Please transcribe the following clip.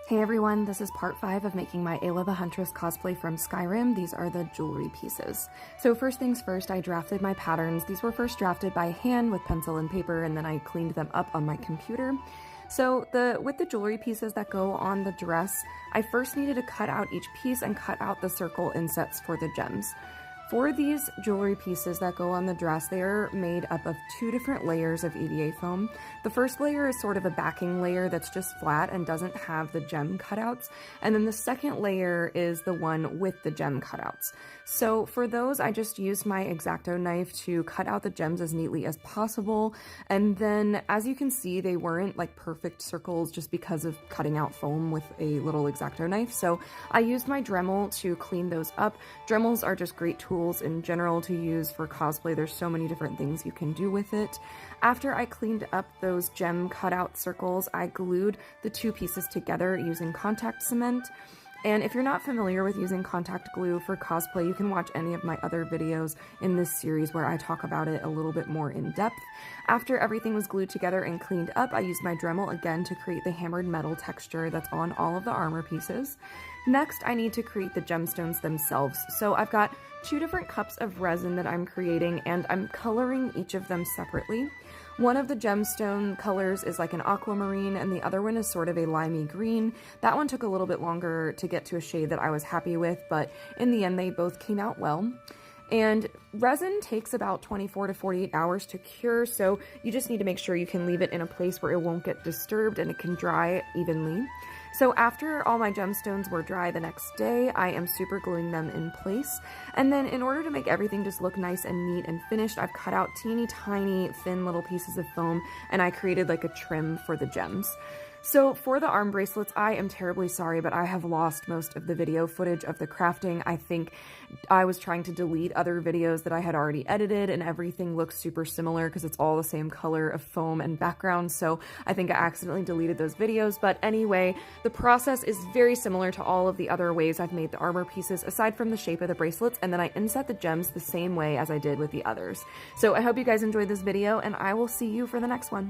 Hey everyone, this is part 5 of making my Aela the Huntress cosplay from Skyrim. These are the jewelry pieces. So first things first, I drafted my patterns. These were first drafted by hand with pencil and paper, and then I cleaned them up on my computer. So with the jewelry pieces that go on the dress, I first needed to cut out each piece and cut out the circle insets for the gems. For these jewelry pieces that go on the dress, they are made up of 2 different layers of EVA foam. The first layer is sort of a backing layer that's just flat and doesn't have the gem cutouts, and then the second layer is the one with the gem cutouts. So for those, I just used my X-Acto knife to cut out the gems as neatly as possible, and then as you can see, they weren't like perfect circles just because of cutting out foam with a little X-Acto knife, so I used my Dremel to clean those up. Dremels are just great tools in general to use for cosplay. There's so many different things you can do with it. After I cleaned up those gem cutout circles, I glued the 2 pieces together using contact cement. And if you're not familiar with using contact glue for cosplay, you can watch any of my other videos in this series where I talk about it a little bit more in depth. After everything was glued together and cleaned up, I used my Dremel again to create the hammered metal texture that's on all of the armor pieces. Next, I need to create the gemstones themselves. So I've got 2 different cups of resin that I'm creating, and I'm coloring each of them separately. One of the gemstone colors is like an aquamarine, and the other one is sort of a limey green. That one took a little bit longer to get to a shade that I was happy with, but in the end they both came out well. And resin takes about 24 to 48 hours to cure, so you just need to make sure you can leave it in a place where it won't get disturbed and it can dry evenly. So after all my gemstones were dry the next day, I am super gluing them in place. And then in order to make everything just look nice and neat and finished, I've cut out teeny tiny thin little pieces of foam, and I created like a trim for the gems. So for the arm bracelets, I am terribly sorry, but I have lost most of the video footage of the crafting. I think I was trying to delete other videos that I had already edited, and everything looks super similar because it's all the same color of foam and background, so I think I accidentally deleted those videos. But anyway, the process is very similar to all of the other ways I've made the armor pieces, aside from the shape of the bracelets, and then I inset the gems the same way as I did with the others. So I hope you guys enjoyed this video, and I will see you for the next one.